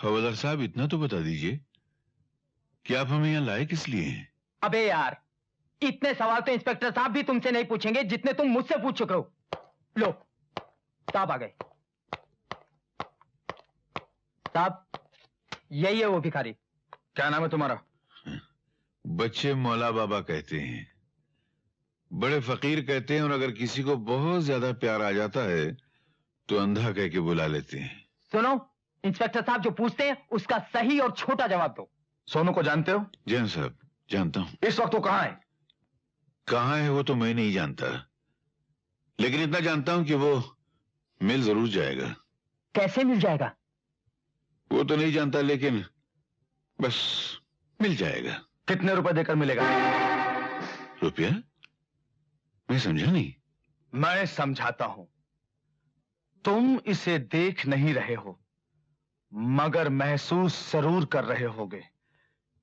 हवलदार साहब, इतना तो बता दीजिए कि आप हमें यहाँ लाए किस लिए हैं? अबे यार, इतने सवाल तो इंस्पेक्टर साहब भी तुमसे नहीं पूछेंगे जितने तुम मुझसे पूछ चुके हो। लो, साहब आ गए। साहब, यही है वो भिखारी। क्या नाम है तुम्हारा? बच्चे मौला बाबा कहते हैं, बड़े फकीर कहते हैं, और अगर किसी को बहुत ज्यादा प्यार आ जाता है तो अंधा कह के बुला लेते हैं। सुनो, इंस्पेक्टर साहब जो पूछते हैं उसका सही और छोटा जवाब दो। सोनू को जानते हो? जी हाँ साहब, जानता हूं। इस वक्त वो कहाँ है? कहाँ है वो तो मैं नहीं जानता, लेकिन इतना जानता हूं कि वो मिल जरूर जाएगा। कैसे मिल जाएगा? वो तो नहीं जानता, लेकिन बस मिल जाएगा। कितने रुपए देकर मिलेगा? रुपया? मैं समझा नहीं। मैं समझाता हूं। तुम इसे देख नहीं रहे हो, मगर महसूस जरूर कर रहे होगे।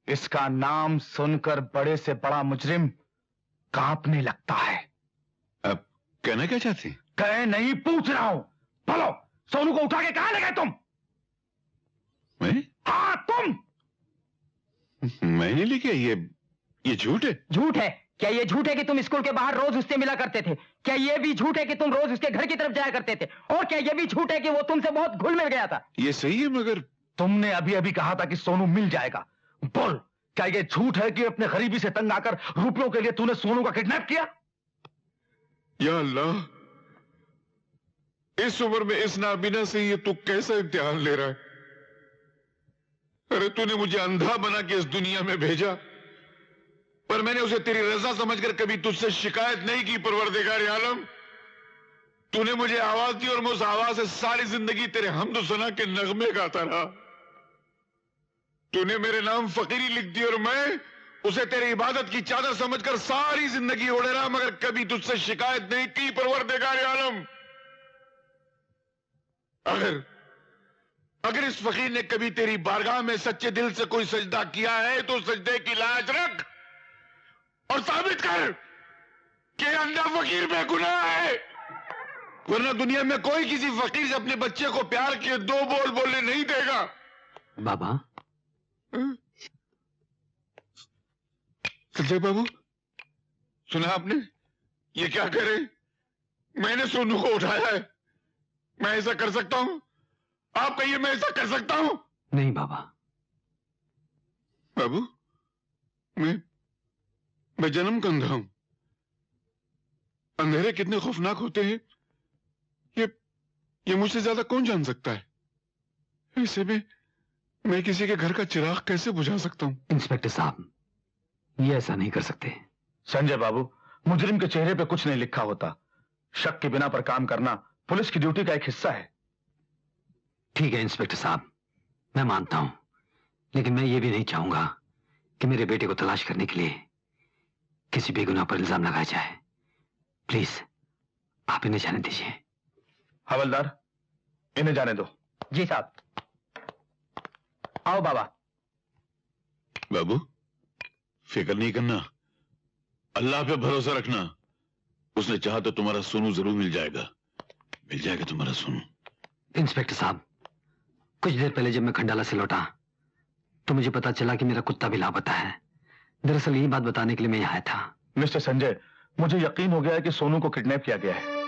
इसका नाम सुनकर बड़े से बड़ा मुजरिम कांपने लगता है। आप कहना क्या चाहते हैं? कहे नहीं, पूछ रहा हूं। बोलो, सोनू को उठा के कहां ले गए तुम? मैं? हाँ, तुम। मैं नहीं लेके, ये झूठ है। झूठ है? क्या ये झूठ है कि तुम स्कूल के बाहर रोज उससे मिला करते थे? क्या ये भी झूठ है कि तुम रोज उसके घर की तरफ जाया करते थे? और क्या ये भी झूठ है कि वो तुमसे बहुत घुल मिल गया था? ये सही है, मगर तुमने अभी अभी कहा था कि सोनू मिल जाएगा। बोल, क्या ये झूठ है कि अपने गरीबी से तंग आकर रुपयों के लिए तूने सोनू का किडनैप किया? या अल्लाह, इस उम्र में इस नाबीना से ये तू कैसा इम्तिहान ले रहा है? अरे तूने मुझे अंधा बना के इस दुनिया में भेजा, पर मैंने उसे तेरी रजा समझकर कभी तुझसे शिकायत नहीं की। परवरदिगार आलम, तूने मुझे आवाज दी और मैं उस आवाज से सारी जिंदगी तेरे हमद सना के नगमे गाता रहा। तूने मेरे नाम फकीरी लिख दी और मैं उसे तेरी इबादत की चादर समझकर सारी जिंदगी ओढ़े रहा, मगर कभी तुझसे शिकायत नहीं की। परवरदिगार आलम, अगर इस फकीर ने कभी तेरी बारगाह में सच्चे दिल से कोई सजदा किया है तो सजदे की लाज रख और साबित कर कि अंधा फकीर बेगुनाह है, वरना दुनिया में कोई किसी फकीर से अपने बच्चे को प्यार के दो बोल बोलने नहीं देगा। बाबा। संजय बाबू, सुना आपने? ये क्या करे? मैंने सोनू को उठाया है। मैं ऐसा कर सकता हूं? आप कहिए, मैं ऐसा कर सकता हूं? नहीं बाबा। बाबू, मैं जन्म का अंधा हूं। अंधेरे कितने खौफनाक होते हैं ये मुझसे ज्यादा कौन जान सकता है? ऐसे में मैं किसी के घर का चिराग कैसे बुझा सकता हूं? इंस्पेक्टर साहब, ये ऐसा नहीं कर सकते। संजय बाबू, मुजरिम के चेहरे पे कुछ नहीं लिखा होता। शक के बिना पर काम करना पुलिस की ड्यूटी का एक हिस्सा है। ठीक है इंस्पेक्टर साहब, मैं मानता हूं, लेकिन मैं ये भी नहीं चाहूंगा कि मेरे बेटे को तलाश करने के लिए किसी बेगुनाह पर इल्जाम लगाया जाए। प्लीज आप इन्हें जाने दीजिए। हवलदार, इन्हें जाने दो। जी साहब। आओ बाबा। बाबू, फिक्र नहीं करना, अल्लाह पे भरोसा रखना। उसने चाहा तो तुम्हारा सोनू जरूर मिल जाएगा। मिल जाएगा तुम्हारा सोनू। इंस्पेक्टर साहब, कुछ देर पहले जब मैं खंडाला से लौटा तो मुझे पता चला कि मेरा कुत्ता भी लापता है। दरअसल यही बात बताने के लिए मैं यहाँ आया था। मिस्टर संजय, मुझे यकीन हो गया है कि सोनू को किडनैप किया गया है।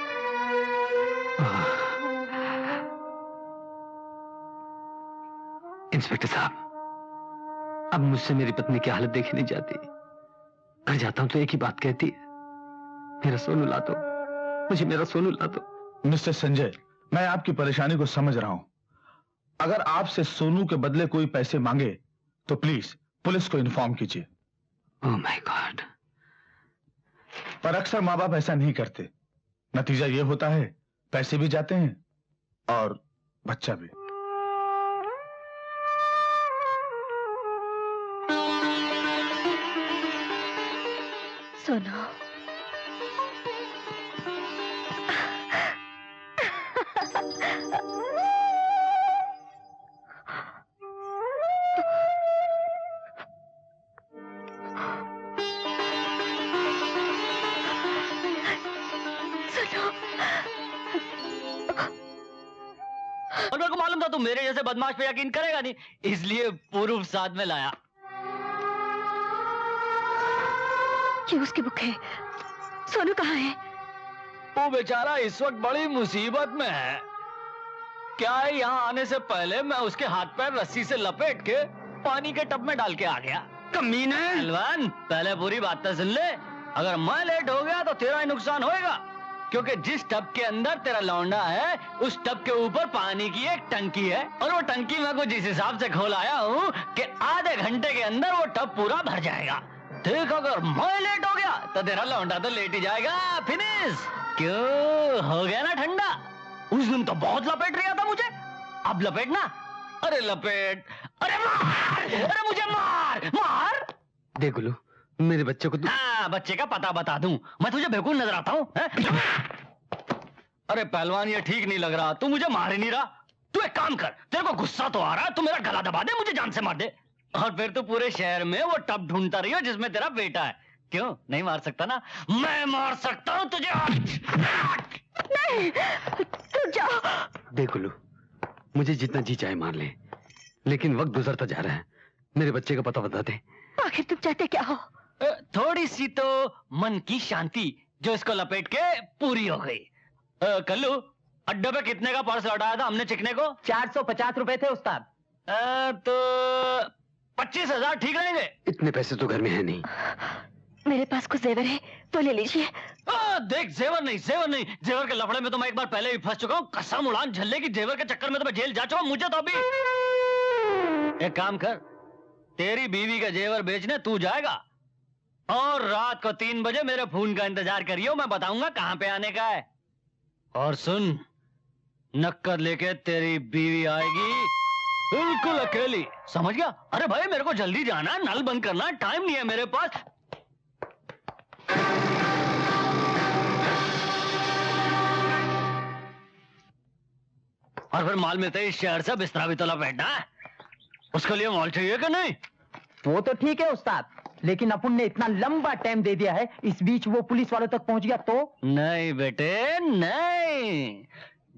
इंस्पेक्टर साहब, अब मुझसे मेरी पत्नी की हालत देखी नहीं जाती। घर जाता हूं तो एक ही बात कहती है, मेरा सोनू ला दो, मुझे मेरा सोनू ला दो। मिस्टर संजय, मैं आपकी परेशानी को समझ रहा हूं। अगर आपसे सोनू के बदले कोई पैसे मांगे तो प्लीज पुलिस को इन्फॉर्म कीजिए। Oh my God. पर अक्सर माँ बाप ऐसा नहीं करते। नतीजा यह होता है, पैसे भी जाते हैं और बच्चा भी। सोनू, तू मेरे जैसे बदमाश पे यकीन करेगा नहीं, इसलिए पूर्व साथ में लाया। ये उसकी बुक है। सोनू कहाँ है? वो बेचारा इस वक्त बड़ी मुसीबत में है। क्या है, यहाँ आने से पहले मैं उसके हाथ पैर रस्सी से लपेट के पानी के टब में डाल के आ गया। कमीने! पहलवान, पहले पूरी बात तो सुन ले। अगर मैं लेट हो गया तो तेरा ही नुकसान होएगा, क्योंकि जिस टब के अंदर तेरा लौंडा है उस टब के ऊपर पानी की एक टंकी है, और वो टंकी मैं कुछ इस हिसाब से खोल आया हूँ कि आधे घंटे के अंदर वो टब पूरा भर जाएगा। देख, अगर मैं लेट हो गया तो तेरा लौंडा तो लेट ही जाएगा। फिनिश। क्यों, हो गया ना ठंडा? उस दिन तो बहुत लपेट रहा था मुझे, अब लपेटना। अरे लपेट, अरे मार, अरे मुझे मार मार। देख गुल्लू, मेरे बच्चे को हाँ, बच्चे का पता बता दूं, मैं तुझे बेवकूफ नजर आता हूँ? अरे पहलवान, ये ठीक नहीं लग रहा, तू मुझे मार ही नहीं रहा। तू एक काम कर, तेरे को गुस्सा तो आ रहा है, तू मेरा गला दबा दे, मुझे जान से मार दे, और फिर तू पूरे शहर में वो टब ढूंढता रही हो जिसमें तेरा बेटा है। क्यों नहीं मार सकता ना? मैं मार सकता हूँ तुझे। नहीं, रुक जाओ। देख गुल्लू, मुझे जितना जी चाहे मार ले, लेकिन वक्त गुजरता जा रहा है, मेरे बच्चे का पता बता दे। आखिर तुम चाहते क्या हो? थोड़ी सी तो मन की शांति जो इसको लपेट के पूरी हो गई। कल्लू, अड्डे पे कितने का पर्स लौटाया था हमने चिकने को? 450 रुपए थे उस्ताद। तो 25,000 ठीक रहेंगे? इतने पैसे तो घर में है नहीं। मेरे पास कुछ जेवर है तो ले लीजिए। देख, जेवर नहीं, जेवर नहीं, जेवर के लफड़े में तो मैं एक बार पहले ही फंस चुका हूँ। कसम उड़ान झल्ले की, जेवर के चक्कर में तो मैं जेल जा चुका हूँ। मुझे तो अभी एक काम कर, तेरी बीवी का जेवर बेचने तू जाएगा, और रात को 3 बजे मेरे फोन का इंतजार करियो, मैं बताऊंगा कहां पे आने का है। और सुन, नक्कद लेके तेरी बीवी आएगी, बिल्कुल अकेली, समझ गया? अरे भाई, मेरे को जल्दी जाना, नल बंद करना, टाइम नहीं है मेरे पास। और फिर माल मिलते ही इस शहर से बिस्तरा भी तो लपेटना है, उसके लिए मॉल चाहिए कि नहीं? वो तो ठीक है उस्ताद, लेकिन अपन ने इतना लंबा टाइम दे दिया है, इस बीच वो पुलिस वालों तक पहुंच गया तो? नहीं बेटे, नहीं।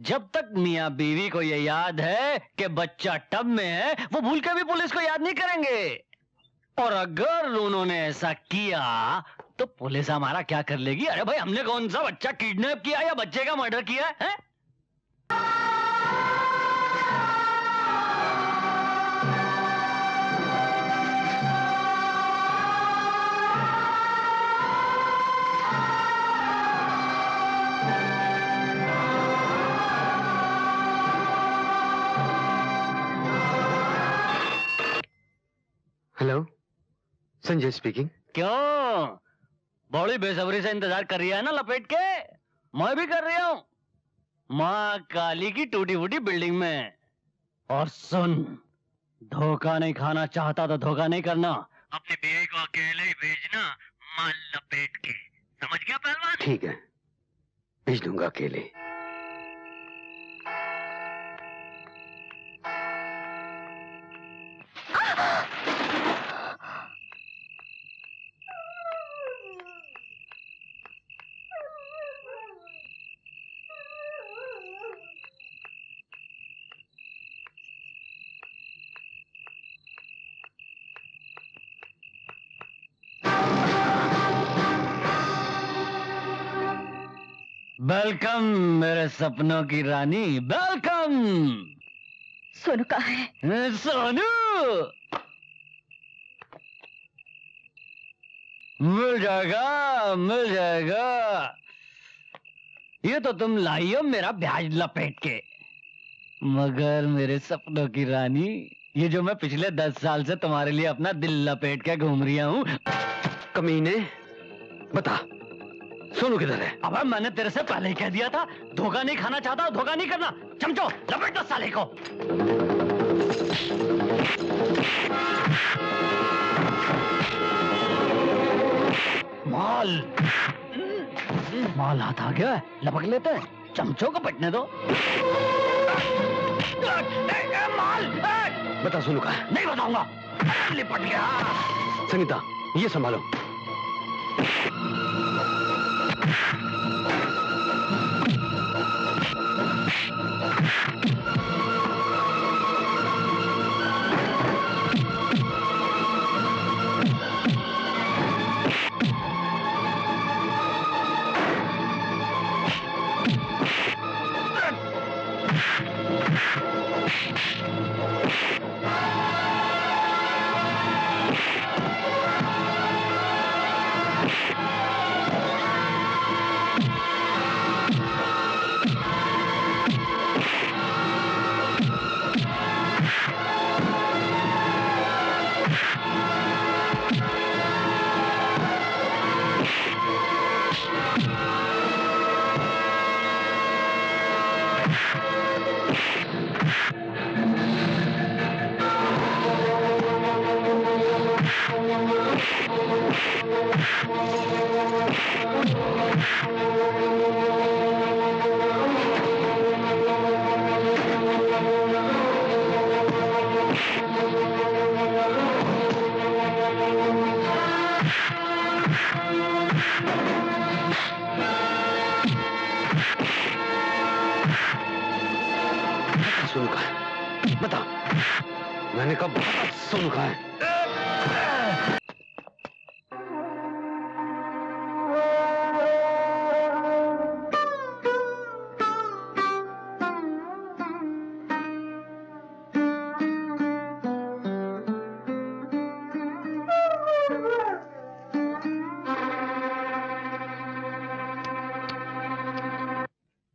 जब तक मियां बीवी को ये याद है कि बच्चा टब में है, वो भूल के भी पुलिस को याद नहीं करेंगे। और अगर उन्होंने ऐसा किया तो पुलिस हमारा क्या कर लेगी? अरे भाई, हमने कौन सा बच्चा किडनैप किया या बच्चे का मर्डर किया है? Hello, Sanjay speaking. क्यों बड़ी बेसब्री से इंतजार कर रही है ना लपेट के? मैं भी कर रहा हूं, माँ काली की टूटी फूटी बिल्डिंग में। और सुन, धोखा नहीं खाना चाहता तो धोखा नहीं करना, अपनी बीवी को अकेले ही भेजना, माल लपेट के, समझ गया पहलवान? ठीक है, भेज दूंगा अकेले। वेलकम मेरे सपनों की रानी, वेलकम। सोनू कहाँ है? सोनू मिल जाएगा, मिल जाएगा। ये तो तुम लाई हो मेरा ब्याज लपेट के, मगर मेरे सपनों की रानी, ये जो मैं पिछले 10 साल से तुम्हारे लिए अपना दिल लपेट के घूम रहा हूँ। कमीने, बता सोनू किधर है? अब मैंने तेरे से पहले ही कह दिया था, धोखा नहीं खाना चाहता, धोखा नहीं करना। चमचो, लपेट दो साले को। माल माल हाथ आ गया, लपक लेते हैं, चमचों को पटने दो। माल बता सोनू कहाँ है? नहीं बताऊंगा, लिपट गया। संगीता, ये संभालो। सुन का है बता, मैंने कब सुन का है?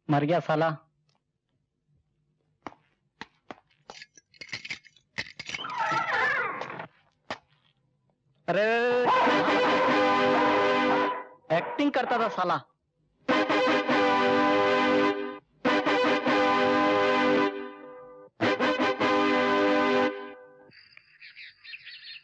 मर गया साला। अरे एक्टिंग करता था साला।